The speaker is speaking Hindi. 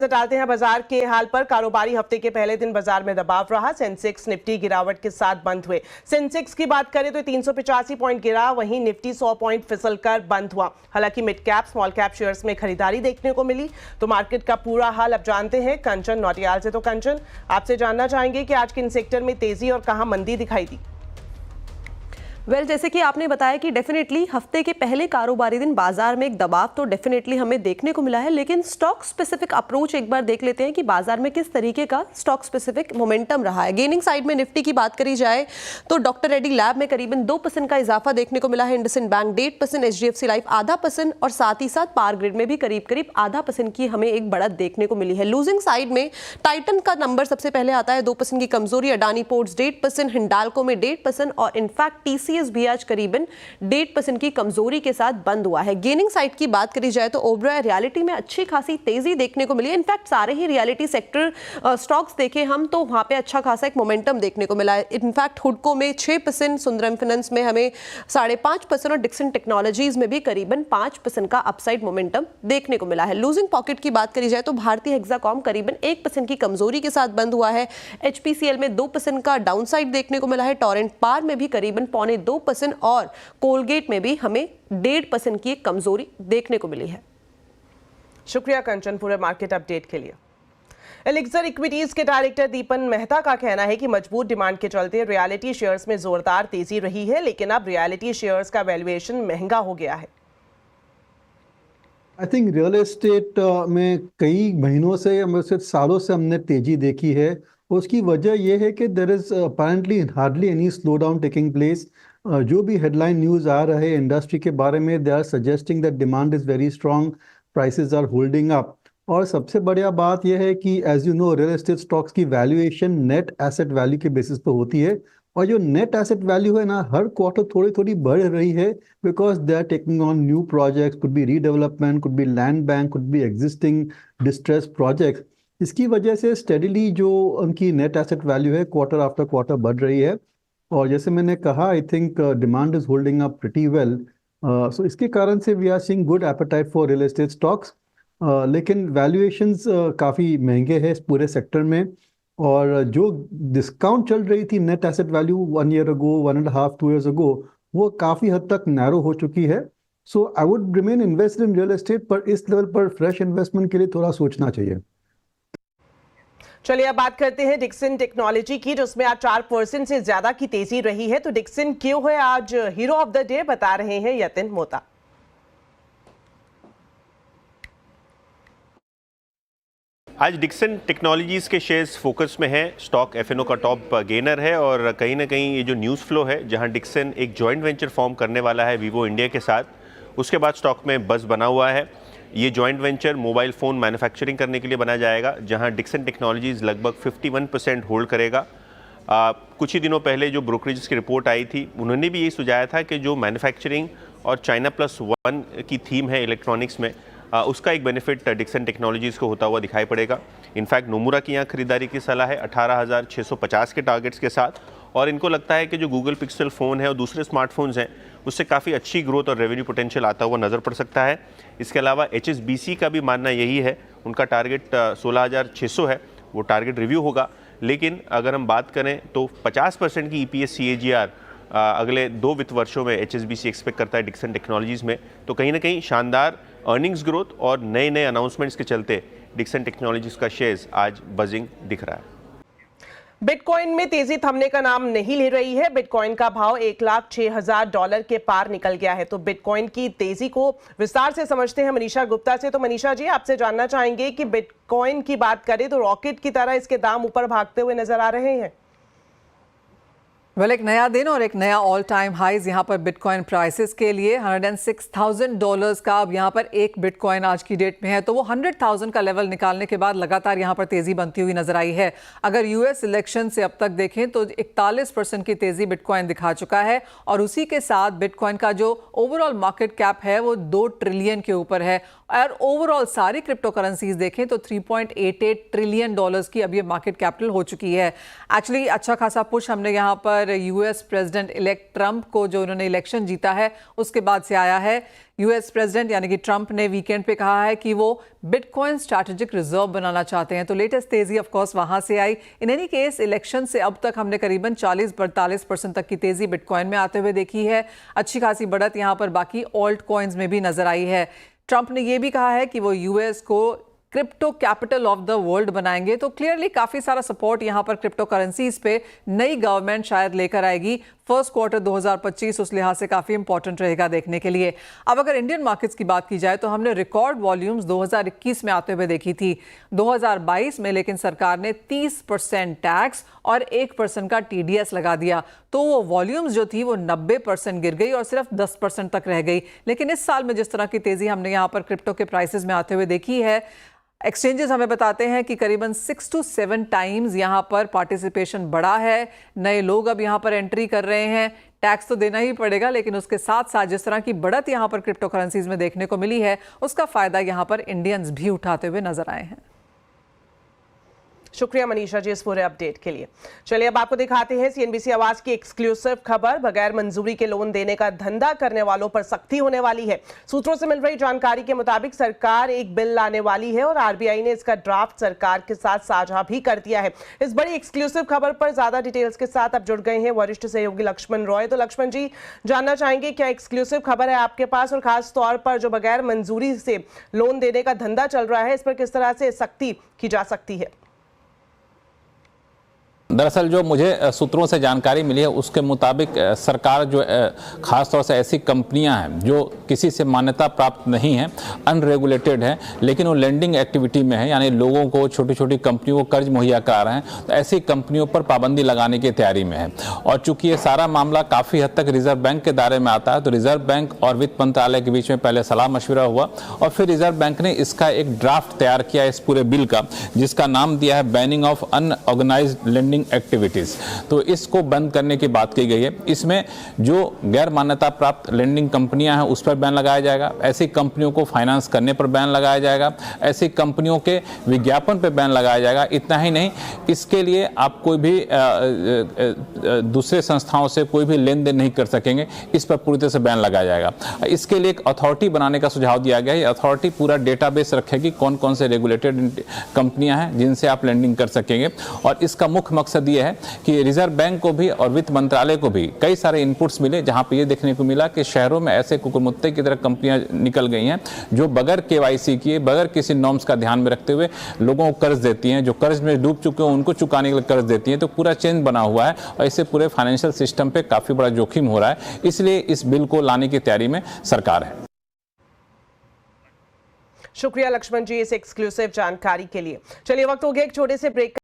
डालते हैं बाजार के हाल पर। कारोबारी हफ्ते के पहले दिन बाजार में दबाव रहा। सेंसेक्स निफ्टी गिरावट के साथ बंद हुए। सेंसेक्स की बात करें तो 385 पॉइंट गिरा, वहीं निफ्टी 100 पॉइंट फिसलकर बंद हुआ। हालांकि mid cap small cap shares में खरीदारी देखने को मिली। तो मार्केट का पूरा हाल अब जानते हैं कंचन नौटियाल से। तो कंचन, आपसे जानना चाहेंगे कि आज किन सेक्टर में तेजी और कहां मंदी दिखाई दी? जैसे कि आपने बताया कि डेफिनेटली हफ्ते के पहले कारोबारी दिन बाजार में एक दबाव तो डेफिनेटली हमें देखने को मिला है, लेकिन स्टॉक स्पेसिफिक अप्रोच एक बार देख लेते हैं कि बाजार में किस तरीके का स्टॉक स्पेसिफिक मोमेंटम रहा है। गेनिंग साइड में निफ्टी की बात करी जाए तो डॉक्टर रेड्डी लैब में करीबन 2% का इजाफा देखने को मिला है। इंडसइंड बैंक 1.5%, एचडीएफसी लाइफ 0.5% और साथ ही साथ पावर ग्रिड में भी करीब 0.5% की हमें एक बढ़त देखने को मिली है। लूजिंग साइड में टाइटन का नंबर सबसे पहले आता है, 2% की कमजोरी। अडानी पोर्ट्स 1.5%, हिंडाल्को में 1.5% और इनफैक्ट टीसीएस भी आज करीबन 1.5% की कमजोरी के साथ बंद हुआ है। गेनिंग साइड की बात करी जाए तो ओबरॉय रियलिटी में अच्छी खासी तेजी देखने को मिली है। इनफैक्ट सारे ही रियलिटी सेक्टर स्टॉक्स देखे हम तो वहां पे अच्छा खासा एक मोमेंटम देखने को मिला है। इनफैक्ट हुडको में 6%, सुंदरम फाइनेंस में हमें 5.5% और डिक्सन टेक्नोलॉजीज में भी करीबन 5% का अपसाइड मोमेंटम देखने को मिला है। लूजिंग पॉकेट की बात करी जाए तो भारतीय हेक्साकॉम करीबन 1% की कमजोरी के साथ बंद हुआ है। एचपीसीएल में 2% का डाउनसाइड देखने को मिला है। टोरेंट पार में भी करीबन 0.25% और कोलगेट में भी हमें 1.5% की एक कमजोरी देखने को मिली है। शुक्रिया कंचन पूरे मार्केट अपडेट के लिए। एलिक्सर इक्विटीज के डायरेक्टर दीपन मेहता का कहना है कि मजबूत डिमांड के चलते रियलिटी शेयर्स में जोरदार तेजी रही है, लेकिन अब रियलिटी शेयर्स का वैल्यूएशन महंगा हो गया है। आई थिंक रियल एस्टेट में कई महीनों से सालों से हमने तेजी देखी है। उसकी वजह यह है कि there is apparently hardly any slowdown taking place. जो भी हेडलाइन न्यूज़ आ रहे हैं इंडस्ट्री के बारे में, they are suggesting that demand is very strong, prices are holding up. और सबसे बढ़िया बात यह है कि as you know real estate stocks की वैल्यूएशन नेट एसेट वैल्यू के बेसिस पर होती है, और जो नेट एसेट वैल्यू है ना, हर क्वार्टर थोड़ी थोड़ी बढ़ रही है because they are taking on new projects, could be redevelopment, could be land bank, could be existing distress projects. इसकी वजह से स्टेडीली जो उनकी नेट एसेट वैल्यू है क्वार्टर आफ्टर क्वार्टर बढ़ रही है। और जैसे मैंने कहा, I think demand is holding up pretty well. So इसके कारण से we are seeing good appetite for real estate stocks. लेकिन वैल्यूएशंस काफ़ी महंगे हैं इस पूरे सेक्टर में, और जो डिस्काउंट चल रही थी net asset value 1 year ago, 1.5 2 years ago, वो काफ़ी हद तक नैरो हो चुकी है। So I would remain invested in real estate, पर इस लेवल पर फ्रेश इन्वेस्टमेंट के लिए थोड़ा सोचना चाहिए। चलिए अब बात करते हैं डिक्सन टेक्नोलॉजी की, जिसमें आज 4% से ज्यादा की तेजी रही है। तो डिक्सन क्यों है आज हीरो ऑफ द डे, बता रहे हैं यतिन मोता। आज डिक्सन टेक्नोलॉजीज के शेयर्स फोकस में है। स्टॉक एफएनओ का टॉप गेनर है, और कहीं ना कहीं ये जो न्यूज़ फ्लो है, जहां डिक्सन एक जॉइंट वेंचर फॉर्म करने वाला है वीवो इंडिया के साथ, उसके बाद स्टॉक में बज़ बना हुआ है। ये joint venture mobile phone manufacturing करने के लिए बनाया जाएगा, जहां डिक्सन टेक्नोलॉजीज लगभग 51% होल्ड करेगा। कुछ ही दिनों पहले जो ब्रोकरेज की रिपोर्ट आई थी, उन्होंने भी यही सुझाया था कि जो मैन्युफैक्चरिंग और चाइना +1 की थीम है इलेक्ट्रॉनिक्स में, उसका एक बेनिफिट डिक्सन टेक्नोलॉजीज़ को होता हुआ दिखाई पड़ेगा। इनफैक्ट नोमुरा की यहाँ खरीदारी की सलाह है 18,650 के टारगेट्स के साथ, और इनको लगता है कि जो गूगल पिक्सल फ़ोन है और दूसरे स्मार्टफोन्स हैं, उससे काफ़ी अच्छी ग्रोथ और रेवेन्यू पोटेंशियल आता हुआ नज़र पड़ सकता है। इसके अलावा HSBC का भी मानना यही है, उनका टारगेट 16,600 है, वो टारगेट रिव्यू होगा। लेकिन अगर हम बात करें तो 50% की EPS CAGR अगले 2 वित्त वर्षों में HSBC एक्सपेक्ट करता है डिक्सन टेक्नोलॉजीज़ में। तो कहीं ना कहीं शानदार अर्निंग्स ग्रोथ और नए नए अनाउंसमेंट्स के चलते डिक्सन टेक्नोलॉजीज़ का शेयर्स आज बजिंग दिख रहा है। बिटकॉइन में तेजी थमने का नाम नहीं ले रही है। बिटकॉइन का भाव $1,06,000 के पार निकल गया है। तो बिटकॉइन की तेजी को विस्तार से समझते हैं मनीषा गुप्ता से। तो मनीषा जी, आपसे जानना चाहेंगे कि बिटकॉइन की बात करें तो रॉकेट की तरह इसके दाम ऊपर भागते हुए नजर आ रहे हैं। एक नया दिन और एक नया ऑल टाइम हाइज यहाँ पर बिटकॉइन प्राइसेस के लिए। $106,000 का अब यहाँ पर एक बिटकॉइन आज की डेट में है, तो वो 100,000 का लेवल निकालने के बाद लगातार यहाँ पर तेजी बनती हुई नजर आई है। अगर यूएस इलेक्शन से अब तक देखें तो 41% की तेजी बिटकॉइन दिखा चुका है, और उसी के साथ बिटकॉइन का जो ओवरऑल मार्केट कैप है वो 2 ट्रिलियन के ऊपर है। और ओवरऑल सारी क्रिप्टो करेंसीज देखें तो $3.88 ट्रिलियन की अब ये मार्केट कैपिटल हो चुकी है। एक्चुअली अच्छा खासा पुश हमने यहाँ पर पर यूएस प्रेसिडेंट इलेक्ट ट्रंप को, जो उन्होंने इलेक्शन जीता है उसके बाद से आया है। यूएस प्रेसिडेंट यानी कि ट्रंप ने वीकेंड पे कहा है कि वो बिटकॉइन स्ट्रैटेजिक रिजर्व बनाना चाहते हैं। तो लेटेस्ट तेजी ऑफ कोर्स वहां से आई। इन एनी केस इलेक्शन से अब तक हमने करीबन 40-42% तक की तेजी बिटकॉइन में आते हुए देखी है। अच्छी खासी बढ़त यहां पर बाकी ऑल्ट कॉइन्स में भी नजर आई है। ट्रंप ने यह भी कहा है कि वो यूएस को crypto capital of the world बनाएंगे। तो क्लियरली काफी सारा सपोर्ट यहां पर क्रिप्टो करेंसीज पे नई गवर्नमेंट शायद लेकर आएगी। फर्स्ट क्वार्टर 2025 उस लिहाज से काफी इंपॉर्टेंट रहेगा देखने के लिए। अब अगर इंडियन मार्केट्स की बात की जाए तो हमने रिकॉर्ड वॉल्यूम्स 2021 में आते हुए देखी थी। 2022 में लेकिन सरकार ने 30% टैक्स और 1% का टीडीएस लगा दिया, तो वो वॉल्यूम्स जो थी वो 90% गिर गई और सिर्फ 10% तक रह गई। लेकिन इस साल में जिस तरह की तेजी हमने यहाँ पर क्रिप्टो के प्राइसेस में आते हुए देखी है, एक्सचेंजेस हमें बताते हैं कि करीबन 6 to 7 टाइम्स यहाँ पर पार्टिसिपेशन बढ़ा है। नए लोग अब यहाँ पर एंट्री कर रहे हैं। टैक्स तो देना ही पड़ेगा, लेकिन उसके साथ साथ जिस तरह की बढ़त यहाँ पर क्रिप्टो करेंसीज में देखने को मिली है, उसका फायदा यहाँ पर इंडियंस भी उठाते हुए नजर आए हैं। शुक्रिया मनीषा जी इस पूरे अपडेट के लिए। चलिए अब आपको दिखाते हैं सीएनबीसी आवाज की एक्सक्लूसिव खबर। बगैर मंजूरी के लोन देने का धंधा करने वालों पर सख्ती होने वाली है। सूत्रों से मिल रही जानकारी के मुताबिक सरकार एक बिल लाने वाली है और आरबीआई ने इसका ड्राफ्ट सरकार के साथ साझा भी कर दिया है। इस बड़ी एक्सक्लूसिव खबर पर ज्यादा डिटेल्स के साथ अब जुड़ गए हैं वरिष्ठ सहयोगी लक्ष्मण रॉय। तो लक्ष्मण जी, जानना चाहेंगे क्या एक्सक्लूसिव खबर है आपके पास, और खास तौर पर जो बगैर मंजूरी से लोन देने का धंधा चल रहा है, इस पर किस तरह से सख्ती की जा सकती है? दरअसल जो मुझे सूत्रों से जानकारी मिली है उसके मुताबिक सरकार जो खास तौर से ऐसी कंपनियां हैं जो किसी से मान्यता प्राप्त नहीं है, अनरेगुलेटेड है, लेकिन वो लेंडिंग एक्टिविटी में है, यानी लोगों को, छोटी छोटी कंपनियों को कर्ज मुहैया करा रहे हैं, तो ऐसी कंपनियों पर पाबंदी लगाने की तैयारी में है। और चूंकि ये सारा मामला काफ़ी हद तक रिजर्व बैंक के दायरे में आता है, तो रिजर्व बैंक और वित्त मंत्रालय के बीच में पहले सलाह मशविरा हुआ और फिर रिजर्व बैंक ने इसका एक ड्राफ्ट तैयार किया इस पूरे बिल का, जिसका नाम दिया है banning of unorganised lending activities. तो इसको बंद करने की बात की गई है। इसमें जो गैर मान्यता प्राप्त लेंडिंग कंपनियां हैं उस पर बैन लगाया जाएगा, ऐसी कंपनियों को फाइनेंस करने पर बैन लगाया जाएगा, ऐसी कंपनियों के विज्ञापन पर बैन लगाया जाएगा। इतना ही नहीं, इसके लिए आप कोई भी दूसरे संस्थाओं से कोई भी लेन देन नहीं कर सकेंगे, इस पर पूरी तरह से बैन लगाया जाएगा। इसके लिए एक अथॉरिटी बनाने का सुझाव दिया गया है। अथॉरिटी पूरा डेटाबेस रखेगी कौन कौन से रेगुलेटेड कंपनियां हैं जिनसे आप लेंडिंग कर सकेंगे। और इसका मुख्य मकसद ये है कि रिजर्व बैंक को भी और वित्त मंत्रालय को भी कई सारे इनपुट्स मिले, जहां पे ये देखने को मिला कि शहरों में ऐसे कुकुरमुत्ते की तरह कंपनियां निकल गई हैं जो बगैर केवाईसी किए, बगैर किसी नॉर्म्स का ध्यान में रखते हुए लोगों को कर्ज देती हैं, जो कर्ज में डूब चुके हैं उनको चुकाने के लिए कर्ज देती हैं। तो पूरा चेन बना हुआ है और इससे पूरे फाइनेंशियल सिस्टम पे काफी बड़ा जोखिम हो रहा है। इसलिए इस बिल को लाने की तैयारी में सरकार है। शुक्रिया लक्ष्मण जी इस एक्सक्लूसिव जानकारी के लिए। चलिए वक्त हो गया एक छोटे से ब्रेक।